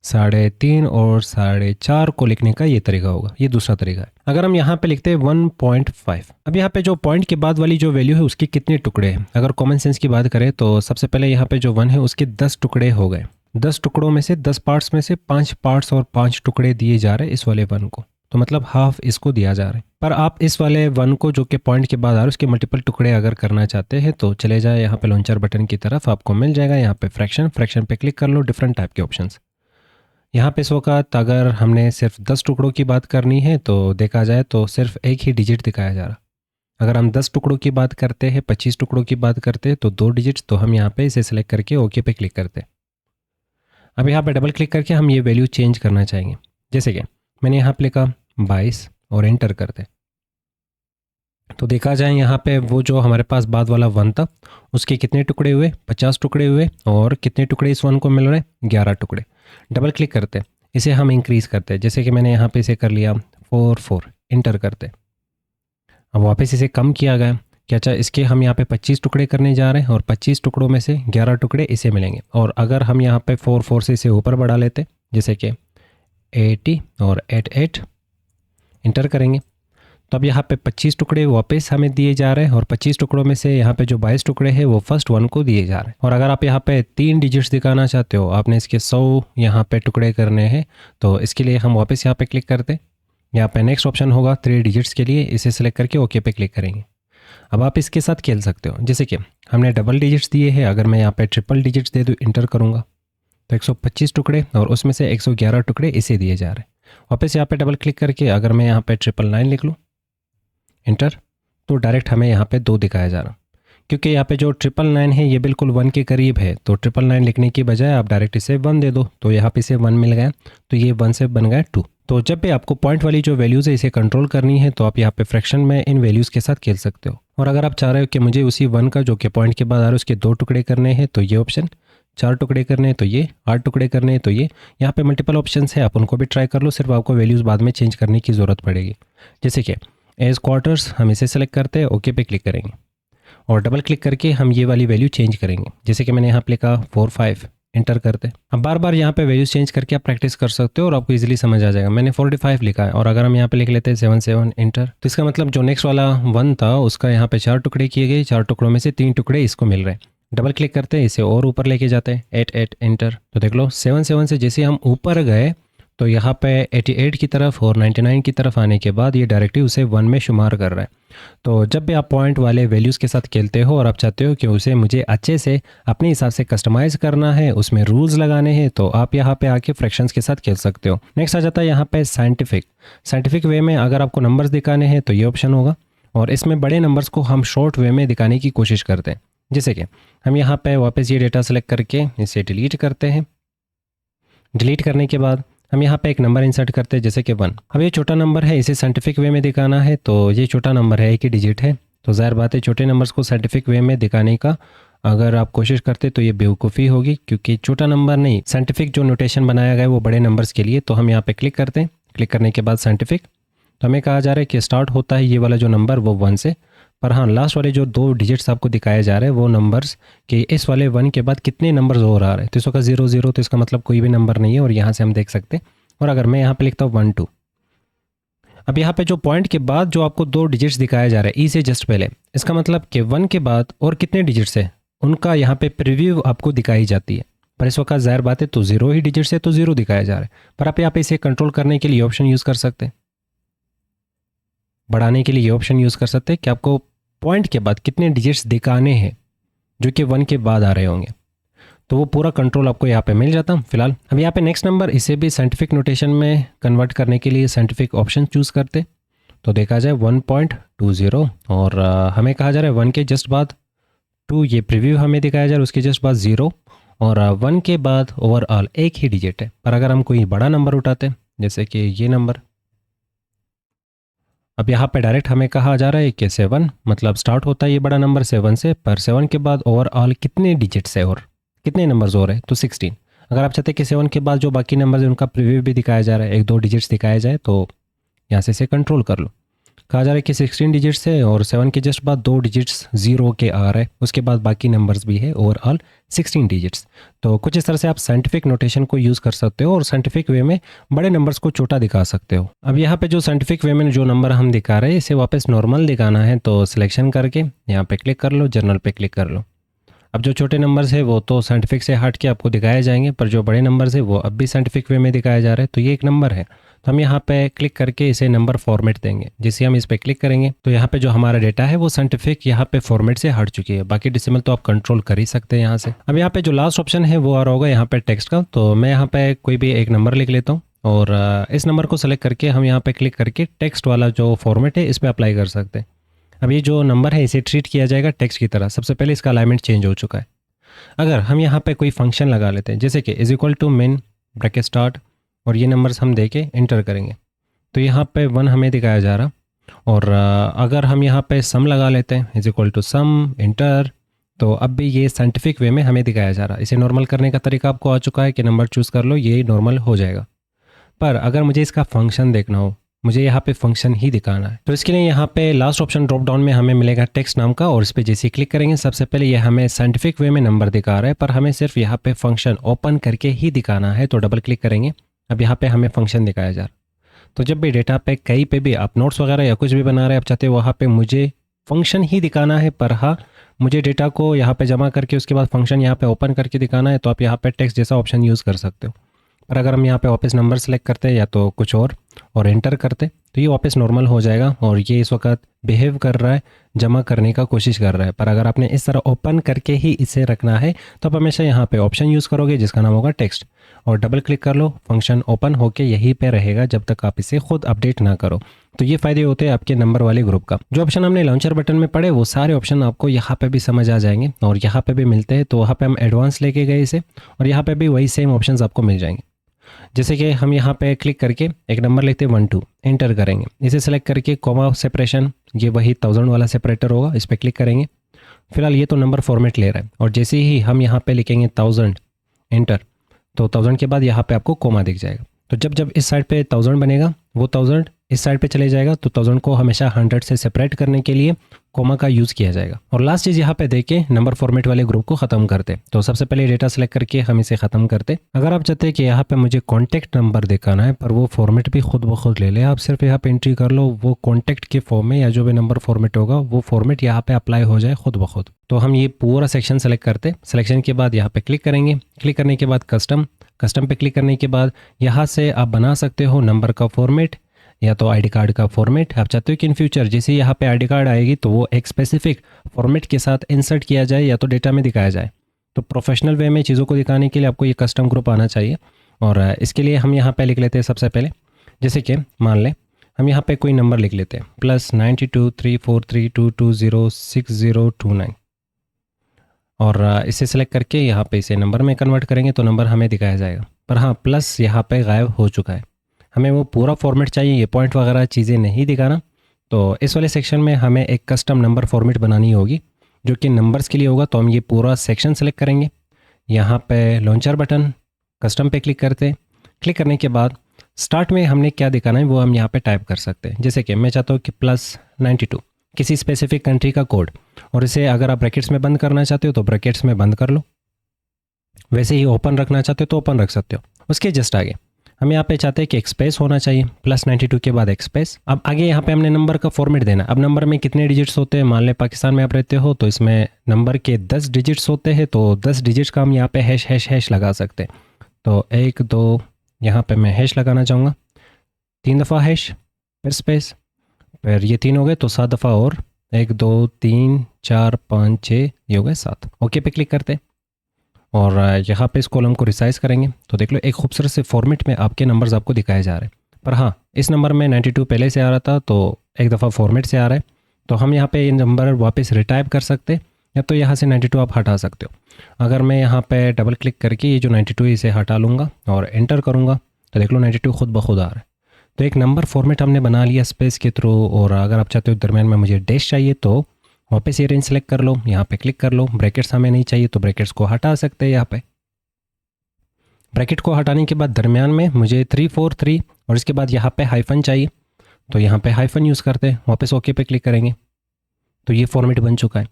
3.5 और 4.5 को लिखने का ये तरीका होगा, ये दूसरा तरीका है। अगर हम यहाँ पे लिखते हैं 1.5, अब यहाँ पे जो पॉइंट के बाद वाली जो वैल्यू है उसके कितने टुकड़े हैं, अगर कॉमन सेंस की बात करें तो सबसे पहले यहाँ पे जो 1 है उसके 10 टुकड़े हो गए। 10 टुकड़ों में से 10 पार्ट्स में से 5 पार्ट्स और 5 टुकड़े दिए जा रहे हैं इस वाले 1 को, तो मतलब हाफ इसको दिया जा रहा है। पर आप इस वाले 1 को जो कि पॉइंट के बाद आ रहा है उसके मल्टीपल टुकड़े अगर करना चाहते हैं तो चले जाए यहाँ पे लॉन्चर बटन की तरफ, आपको मिल जाएगा यहाँ पे फ्रैक्शन। फ्रैक्शन पे क्लिक कर लो, डिफरेंट टाइप के ऑप्शंस। यहाँ पे इस वक्त अगर हमने सिर्फ 10 टुकड़ों की बात करनी है तो देखा जाए तो सिर्फ एक ही डिजिट दिखाया जा रहा। अगर हम 10 टुकड़ों की बात करते हैं, 25 टुकड़ों की बात करते हैं तो 2 डिजिट्स, तो हम यहाँ पे इसे सेलेक्ट करके ओके पे क्लिक करते हैं। अब यहाँ पे डबल क्लिक करके हम ये वैल्यू चेंज करना चाहेंगे, जैसे कि मैंने यहाँ पे लिखा 22 और एंटर करते। तो देखा जाए यहाँ पे वो जो हमारे पास बाद वाला 1 था उसके कितने टुकड़े हुए, 50 टुकड़े हुए। और कितने टुकड़े इस 1 को मिल रहे, 11 टुकड़े। डबल क्लिक करते, इसे हम इंक्रीज करते, जैसे कि मैंने यहाँ पे इसे कर लिया 4, एंटर करते। अब वापस इसे कम किया गया कि अच्छा इसके हम यहाँ पे 25 टुकड़े करने जा रहे हैं और 25 टुकड़ों में से 11 टुकड़े इसे मिलेंगे। और अगर हम यहाँ पे 4 से इसे ऊपर बढ़ा लेते, जैसे कि 80 और 88, इंटर करेंगे तो अब यहाँ पे 25 टुकड़े वापस हमें दिए जा रहे हैं और 25 टुकड़ों में से यहाँ पे जो 22 टुकड़े हैं वो फर्स्ट 1 को दिए जा रहे हैं। और अगर आप यहाँ पे 3 डिजिट्स दिखाना चाहते हो, आपने इसके 100 यहाँ पे टुकड़े करने हैं, तो इसके लिए हम वापस यहाँ पे क्लिक करते हैं। यहाँ पे नेक्स्ट ऑप्शन होगा 3 डिजिट्स के लिए, इसे सेलेक्ट करके ओके पे क्लिक करेंगे। अब आप इसके साथ खेल सकते हो, जैसे कि हमने डबल डिजिट्स दिए हैं, अगर मैं यहाँ पे ट्रिपल डिजिट्स दे दूँ, इंटर करूँगा तो 125 टुकड़े और उसमें से 111 टुकड़े इसे दिए जा रहे हैं। वापस यहाँ पे डबल क्लिक करके अगर मैं यहाँ पे 999 लिख लूँ, इंटर, तो डायरेक्ट हमें यहाँ पे 2 दिखाया जा रहा। क्योंकि यहाँ पे जो 999 है ये बिल्कुल 1 के करीब है, तो 999 लिखने की बजाय आप डायरेक्ट इसे 1 दे दो, तो यहाँ पे इसे 1 मिल गया, तो ये 1 से बन गया 2। तो जब भी आपको पॉइंट वाली जो वैल्यूज़ है इसे कंट्रोल करनी है तो आप यहाँ पे फ्रैक्शन में इन वैल्यूज़ के साथ खेल सकते हो। और अगर आप चाह रहे हो कि मुझे उसी 1 का जो कि पॉइंट के बाद आ रहा है उसके 2 टुकड़े करने हैं तो ये ऑप्शन, 4 टुकड़े करने हैं तो ये, 8 टुकड़े करने हैं तो ये, यहाँ पे मल्टीपल ऑप्शंस है, आप उनको भी ट्राई कर लो, सिर्फ आपको वैल्यूज़ बाद में चेंज करने की ज़रूरत पड़ेगी। जैसे कि एज क्वार्टर्स हम इसे सेलेक्ट करते हैं, ओके पे क्लिक करेंगे और डबल क्लिक करके हम ये वाली वैल्यू चेंज करेंगे। जैसे कि मैंने यहाँ पे लिखा 45, इंटर करते। अब बार बार यहाँ पे वैल्यूज चेंज करके आप प्रैक्टिस कर सकते हो और आपको इजीली समझ आ जाएगा। मैंने 45 लिखा है और अगर हम यहाँ पे लिख लेते हैं 77, इंटर, तो इसका मतलब जो नेक्स्ट वाला 1 था उसका यहाँ पे 4 टुकड़े किए गए, 4 टुकड़ों में से 3 टुकड़े इसको मिल रहे हैं। डबल क्लिक करते हैं, इसे और ऊपर लेके जाते हैं, 88, इंटर, तो देख लो 77 से जैसे हम ऊपर गए तो यहाँ पे 88 की तरफ और 99 की तरफ आने के बाद ये डायरेक्टली उसे 1 में शुमार कर रहा है। तो जब भी आप पॉइंट वाले वैल्यूज़ के साथ खेलते हो और आप चाहते हो कि उसे मुझे अच्छे से अपने हिसाब से कस्टमाइज़ करना है, उसमें रूल्स लगाने हैं, तो आप यहाँ पे आके फ्रैक्शंस के साथ खेल सकते हो। नेक्स्ट आ जाता है यहाँ पे साइंटिफिक वे में अगर आपको नंबर्स दिखाने हैं तो ये ऑप्शन होगा और इसमें बड़े नंबर्स को हम शॉर्ट वे में दिखाने की कोशिश करते हैं। जैसे कि हम यहाँ पे वापस ये डेटा सेलेक्ट करके इसे डिलीट करते हैं। डिलीट करने के बाद हम यहाँ पे एक नंबर इंसर्ट करते हैं, जैसे कि 1। अब ये छोटा नंबर है, इसे साइंटिफिक वे में दिखाना है, तो ये छोटा नंबर है, एक ही डिजिट है, तो ज़ाहिर बात है छोटे नंबर्स को साइंटिफिक वे में दिखाने का अगर आप कोशिश करते तो ये बेवकूफ़ी होगी, क्योंकि छोटा नंबर नहीं, साइंटिफिक जो नोटेशन बनाया गया है वो बड़े नंबर्स के लिए। तो हम यहाँ पे क्लिक करते हैं, क्लिक करने के बाद साइंटिफिक, तो हमें कहा जा रहा है कि स्टार्ट होता है ये वाला जो नंबर वो 1 से, पर हाँ लास्ट वाले जो 2 डिजिट्स आपको दिखाए जा रहे हैं वो नंबर्स कि इस वाले 1 के बाद कितने नंबर्स और आ रहे हैं। तो इसका 0 तो इसका मतलब कोई भी नंबर नहीं है और यहाँ से हम देख सकते हैं। और अगर मैं यहाँ पे लिखता हूँ 1 2, अब यहाँ पे जो पॉइंट के बाद जो आपको 2 डिजिट्स दिखाया जा रहा है ई से जस्ट पहले, इसका मतलब कि 1 के बाद और कितने डिजिट्स है उनका यहाँ पे प्रीव्यू आपको दिखाई जाती है। पर इस वक्त ज़ाहिर बात है तो 0 ही डिजिट्स है तो 0 दिखाया जा रहा है, पर आप यहाँ पे इसे कंट्रोल करने के लिए ऑप्शन यूज़ कर सकते हैं, बढ़ाने के लिए ये ऑप्शन यूज़ कर सकते हैं कि आपको पॉइंट के बाद कितने डिजिट्स दिखाने हैं जो कि 1 के बाद आ रहे होंगे, तो वो पूरा कंट्रोल आपको यहाँ पे मिल जाता है। फिलहाल अब यहाँ पे नेक्स्ट नंबर, इसे भी साइंटिफिक नोटेशन में कन्वर्ट करने के लिए साइंटिफिक ऑप्शन चूज़ करते, तो देखा जाए 1.20 और हमें कहा जा रहा है 1 के जस्ट बाद 2, ये प्रीव्यू हमें दिखाया जा रहा है, उसके जस्ट बाद 0 और 1 के बाद ओवरऑल एक ही डिजिट है। पर अगर हम कोई बड़ा नंबर उठाते जैसे कि ये नंबर, अब यहाँ पे डायरेक्ट हमें कहा जा रहा है कि 7, मतलब स्टार्ट होता है ये बड़ा नंबर 7 से, पर 7 के बाद ओवरऑल कितने डिजिट्स है और कितने नंबर्स और है, तो 16। अगर आप चाहते हैं कि 7 के बाद जो बाकी नंबर्स हैं उनका प्रीव्यू भी दिखाया जा रहा है, 1-2 डिजिट्स दिखाया जाए, तो यहाँ से इसे कंट्रोल कर लो। कहा जा रहा है कि 16 डिजिट्स है और 7 के जस्ट बाद 2 डिजिट्स 0 के आ रहे हैं, उसके बाद बाकी नंबर्स भी है, ओवरऑल 16 डिजिट्स। तो कुछ इस तरह से आप साइंटिफिक नोटेशन को यूज़ कर सकते हो और साइंटिफिक वे में बड़े नंबर्स को छोटा दिखा सकते हो। अब यहाँ पे जो साइंटिफिक वे में जो नंबर हम दिखा रहे हैं इसे वापस नॉर्मल दिखाना है, तो सिलेक्शन करके यहाँ पे क्लिक कर लो, जर्नल पे क्लिक कर लो। अब जो छोटे नंबर्स है वो तो साइंटिफिक से हट के आपको दिखाए जाएंगे, पर जो बड़े नंबर्स है वो अब भी साइंटिफिक वे में दिखाया जा रहा है। तो ये एक नंबर है, तो हम यहाँ पे क्लिक करके इसे नंबर फॉर्मेट देंगे। जैसे हम इस पे क्लिक करेंगे तो यहाँ पे जो हमारा डेटा है वो साइंटिफिक यहाँ पे फॉर्मेट से हट चुकी है, बाकी डेसिमल तो आप कंट्रोल कर ही सकते हैं यहाँ से। अब यहाँ पे जो लास्ट ऑप्शन है वो आ रहा होगा यहाँ पे टेक्स्ट का, तो मैं यहाँ पे कोई भी एक नंबर लिख लेता हूँ और इस नंबर को सेलेक्ट करके हम यहाँ पे क्लिक करके टेक्स्ट वाला जो फॉर्मेट है इस पर अप्लाई कर सकते हैं। अब ये जो नंबर है इसे ट्रीट किया जाएगा टेक्स्ट की तरह। सबसे पहले इसका अलाइनमेंट चेंज हो चुका है। अगर हम यहाँ पे कोई फंक्शन लगा लेते हैं जैसे कि = min ब्रैकेट स्टार्ट और ये नंबर्स हम दे के इंटर करेंगे तो यहाँ पे 1 हमें दिखाया जा रहा, और अगर हम यहाँ पे सम लगा लेते हैं =sum इंटर, तो अब भी ये साइंटिफिक वे में हमें दिखाया जा रहा। इसे नॉर्मल करने का तरीका आपको आ चुका है कि नंबर चूज़ कर लो, ये नॉर्मल हो जाएगा। पर अगर मुझे इसका फंक्शन देखना हो, मुझे यहाँ पे फंक्शन ही दिखाना है, तो इसके लिए यहाँ पे लास्ट ऑप्शन ड्रॉप डाउन में हमें मिलेगा टेक्स्ट नाम का, और इस पर जैसे ही क्लिक करेंगे सबसे पहले ये हमें साइंटिफिक वे में नंबर दिखा रहा है, पर हमें सिर्फ यहाँ पे फंक्शन ओपन करके ही दिखाना है। तो डबल क्लिक करेंगे, अब यहाँ पे हमें फंक्शन दिखाया जा रहा। तो जब भी डेटा पे कहीं पे भी आप नोट्स वगैरह या कुछ भी बना रहे हैं, आप चाहते हो वहाँ पे मुझे फंक्शन ही दिखाना है, पर हाँ मुझे डेटा को यहाँ पे जमा करके उसके बाद फंक्शन यहाँ पे ओपन करके दिखाना है, तो आप यहाँ पे टेक्स्ट जैसा ऑप्शन यूज़ कर सकते हो। पर अगर हम यहाँ पे वापस नंबर सेलेक्ट करते हैं या तो कुछ और एंटर करते, तो ये वापस नॉर्मल हो जाएगा और ये इस वक्त बिहेव कर रहा है, जमा करने का कोशिश कर रहा है। पर अगर आपने इस तरह ओपन करके ही इसे रखना है तो आप हमेशा यहाँ पे ऑप्शन यूज़ करोगे जिसका नाम होगा टेक्स्ट, और डबल क्लिक कर लो, फंक्शन ओपन होके यहीं पे रहेगा जब तक आप इसे खुद अपडेट ना करो। तो ये फ़ायदे होते हैं आपके नंबर वाले ग्रुप का। जो ऑप्शन हमने लॉन्चर बटन में पढ़े वो सारे ऑप्शन आपको यहाँ पे भी समझ आ जाएंगे और यहाँ पे भी मिलते हैं। तो वहाँ पे हम एडवांस लेके गए इसे और यहाँ पे भी वही सेम ऑप्शंस आपको मिल जाएंगे। जैसे कि हम यहाँ पे क्लिक करके एक नंबर लिखते हैं 1 2, एंटर करेंगे। इसे सेलेक्ट करके कॉमा सेपरेशन, ये वही 1000 वाला सेपरेटर होगा, इस पर क्लिक करेंगे। फिलहाल ये तो नंबर फॉर्मेट ले रहा है और जैसे ही हम यहाँ पे लिखेंगे 1000 एंटर, तो 1000 के बाद यहाँ पे आपको कोमा दिख जाएगा। तो जब जब इस साइड पे 1000 बनेगा वो 1000 इस साइड पे चले जाएगा। तो 1000 को हमेशा 100 से सेपरेट करने के लिए कोमा का यूज़ किया जाएगा। और लास्ट चीज़ यहाँ पे देखे नंबर फॉर्मेट वाले ग्रुप को ख़त्म करते। तो सबसे पहले डेटा सेलेक्ट करके हम इसे ख़त्म करते। अगर आप चाहते हैं कि यहाँ पे मुझे कॉन्टैक्ट नंबर दिखाना है पर वो फॉर्मेट भी खुद ब खुद ले ले, आप सिर्फ यहाँ पे एंट्री कर लो, वो कॉन्टैक्ट के फॉर्म में या जो भी नंबर फॉर्मेट होगा वो फॉर्मेट यहाँ पे अप्लाई हो जाए खुद ब खुद। तो हम ये पूरा सेक्शन सेलेक्ट करते। सिलेक्शन के बाद यहाँ पे क्लिक करेंगे। क्लिक करने के बाद कस्टम पे क्लिक करने के बाद यहाँ से आप बना सकते हो नंबर का फॉर्मेट या तो आईडी कार्ड का फॉर्मेट। आप चाहते हो कि इन फ्यूचर जैसे यहाँ पे आईडी कार्ड आएगी तो वो एक स्पेसिफिक फॉर्मेट के साथ इंसर्ट किया जाए या तो डेटा में दिखाया जाए। तो प्रोफेशनल वे में चीज़ों को दिखाने के लिए आपको ये कस्टम ग्रुप आना चाहिए और इसके लिए हम यहाँ पे लिख लेते हैं सबसे पहले, जैसे कि मान लें हम यहाँ पे कोई नंबर लिख लेते हैं +92 343 220 6029 और इसे सेलेक्ट करके यहाँ पे इसे नंबर में कन्वर्ट करेंगे तो नंबर हमें दिखाया जाएगा। पर हाँ, प्लस यहाँ पे गायब हो चुका है। हमें वो पूरा फॉर्मेट चाहिए, ये पॉइंट वगैरह चीज़ें नहीं दिखाना। तो इस वाले सेक्शन में हमें एक कस्टम नंबर फॉर्मेट बनानी होगी जो कि नंबर्स के लिए होगा। तो हम ये पूरा सेक्शन सेलेक्ट करेंगे, यहाँ पे लॉन्चर बटन, कस्टम पे क्लिक करते। क्लिक करने के बाद स्टार्ट में हमने क्या दिखाना है वो हम यहाँ पे टाइप कर सकते हैं। जैसे कि मैं चाहता हूँ कि +92 किसी स्पेसिफिक कंट्री का कोड, और इसे अगर आप ब्रैकेट्स में बंद करना चाहते हो तो ब्रैकेट्स में बंद कर लो, वैसे ही ओपन रखना चाहते हो तो ओपन रख सकते हो। उसके जस्ट आगे हम यहाँ पे चाहते हैं कि एक स्पेस होना चाहिए, +92 के बाद एक स्पेस। अब आगे यहाँ पे हमने नंबर का फॉर्मेट देना। अब नंबर में कितने डिजिट्स होते हैं, मान लें पाकिस्तान में आप रहते हो तो इसमें नंबर के 10 डिजिट्स होते हैं। तो 10 डिजिट्स का हम यहाँ पे हैश लगा सकते हैं। तो 1 2 यहाँ पे मैं हैश लगाना चाहूँगा, 3 दफ़ा हैश, फिर स्पेस, फिर ये 3 हो गए तो 7 दफ़ा और 1 2 3 4 5 6 ये हो गए 7। ओके पे क्लिक करते और यहाँ पे इस कॉलम को रिसाइज करेंगे। तो देख लो एक खूबसूरत से फॉर्मेट में आपके नंबर्स आपको दिखाए जा रहे हैं। पर हाँ, इस नंबर में 92 पहले से आ रहा था तो एक दफ़ा फॉर्मेट से आ रहा है। तो हम यहाँ पे ये नंबर वापस रिटाइप कर सकते या तो यहाँ से 92 आप हटा सकते हो। अगर मैं यहाँ पे डबल क्लिक करके ये जो 92 इसे हटा लूँगा और एंटर करूँगा तो देख लो 92 खुद ब खुद आ रहा है। तो एक नंबर फॉर्मेट हमने बना लिया स्पेस के थ्रू। और अगर आप चाहते हो दरमियान में मुझे डैश चाहिए तो वापस ये रेंज सेलेक्ट कर लो, यहाँ पे क्लिक कर लो। ब्रैकेट्स हमें नहीं चाहिए तो ब्रैकेट्स को हटा सकते हैं। यहाँ पे ब्रैकेट को हटाने के बाद दरमियान में मुझे 343 और इसके बाद यहाँ पे हाइफन चाहिए तो यहाँ पे हाइफन यूज़ करते हैं। वापस ओके पे क्लिक करेंगे तो ये फॉर्मेट बन चुका है।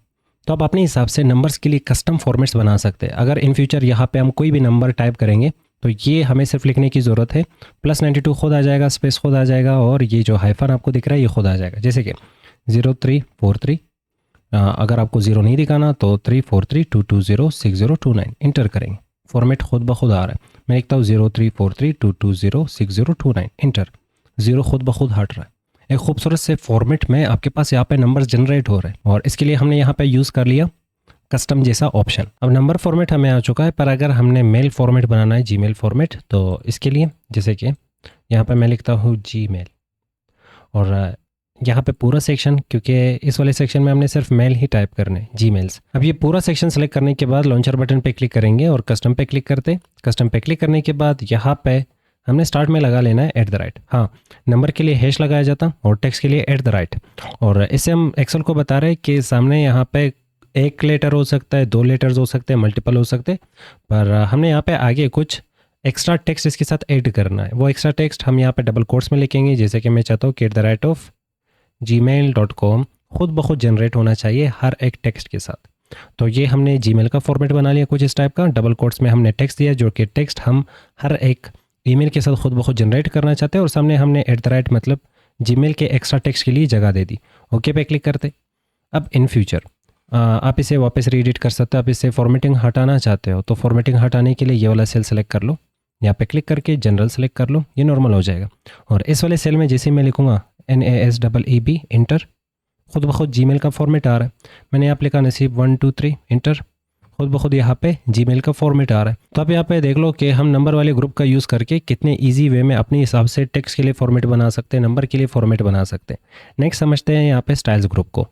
तो आप अपने हिसाब से नंबर्स के लिए कस्टम फॉर्मेट्स बना सकते हैं। अगर इन फ्यूचर यहाँ पे हम कोई भी नंबर टाइप करेंगे तो ये हमें सिर्फ लिखने की ज़रूरत है, +92 खुद आ जाएगा, स्पेस खुद आ जाएगा और ये जो हाइफन आपको दिख रहा है ये खुद आ जाएगा। जैसे कि 0343, अगर आपको 0 नहीं दिखाना तो 343 220 6029 इंटर करेंगे, फॉर्मेट खुद ब खुद आ रहा है। मैं लिखता हूँ 0343 220 6029 इंटर, 0 खुद ब खुद हट रहा है। एक खूबसूरत से फॉर्मेट में आपके पास यहाँ पे नंबर्स जनरेट हो रहे हैं और इसके लिए हमने यहाँ पे यूज़ कर लिया कस्टम जैसा ऑप्शन। अब नंबर फॉर्मेट हमें आ चुका है। पर अगर हमने मेल फॉर्मेट बनाना है, जीमेल फॉर्मेट, तो इसके लिए जैसे कि यहाँ पे मैं लिखता हूँ जीमेल और यहाँ पे पूरा सेक्शन, क्योंकि इस वाले सेक्शन में हमने सिर्फ मेल ही टाइप करने, जीमेल्स। अब ये पूरा सेक्शन सेलेक्ट करने के बाद लॉन्चर बटन पे क्लिक करेंगे और कस्टम पे क्लिक करते। कस्टम पे क्लिक करने के बाद यहाँ पे हमने स्टार्ट में लगा लेना है @ हाँ, नंबर के लिए हैश लगाया जाता और टेक्स्ट के लिए @ और इससे हम एक्सेल को बता रहे हैं कि सामने यहाँ पे एक लेटर हो सकता है, 2 लेटर्स हो सकते हैं, मल्टीपल हो सकते हैं। पर हमने यहाँ पे आगे कुछ एक्स्ट्रा टेक्स्ट इसके साथ ऐड करना है। वो एक्स्ट्रा टेक्स्ट हम यहाँ पे डबल कोट्स में लिखेंगे। जैसे कि मैं चाहता हूँ कि @gmail.com खुद ब खुद जनरेट होना चाहिए हर एक टेक्स्ट के साथ। तो ये हमने जीमेल का फॉर्मेट बना लिया कुछ इस टाइप का। डबल कोट्स में हमने टेक्स्ट दिया जो कि टेक्स्ट हम हर एक ईमेल के साथ खुद ब खुद जनरेट करना चाहते हैं और सामने हमने @ मतलब जीमेल के एक्स्ट्रा टेक्स्ट के लिए जगह दे दी। ओके पे क्लिक करते। अब इन फ्यूचर आप इसे वापस रीएडिट कर सकते हो। आप इसे फॉर्मेटिंग हटाना चाहते हो तो फॉर्मेटिंग हटाने के लिए ये वाला सेल सेलेक्ट कर लो यहाँ पे क्लिक करके जनरल सेलेक्ट कर लो, ये नॉर्मल हो जाएगा। और इस वाले सेल में जैसे मैं लिखूँगा NASEEB इंटर, खुद ब खुद जीमेल का फॉर्मेट आ रहा है। मैंने यहाँ पे लिखा नसीब 1 2 3 इंटर, खुद ब खुद यहाँ पे जीमेल का फॉर्मेट आ रहा है। तो आप यहाँ पे देख लो कि हम नंबर वाले ग्रुप का यूज़ करके कितने इजी वे में अपने हिसाब से टेक्स्ट के लिए फॉर्मेट बना सकते हैं, नंबर के लिए फॉर्मेट बना सकते हैं। नेक्स्ट समझते हैं यहाँ पे स्टाइल्स ग्रुप को।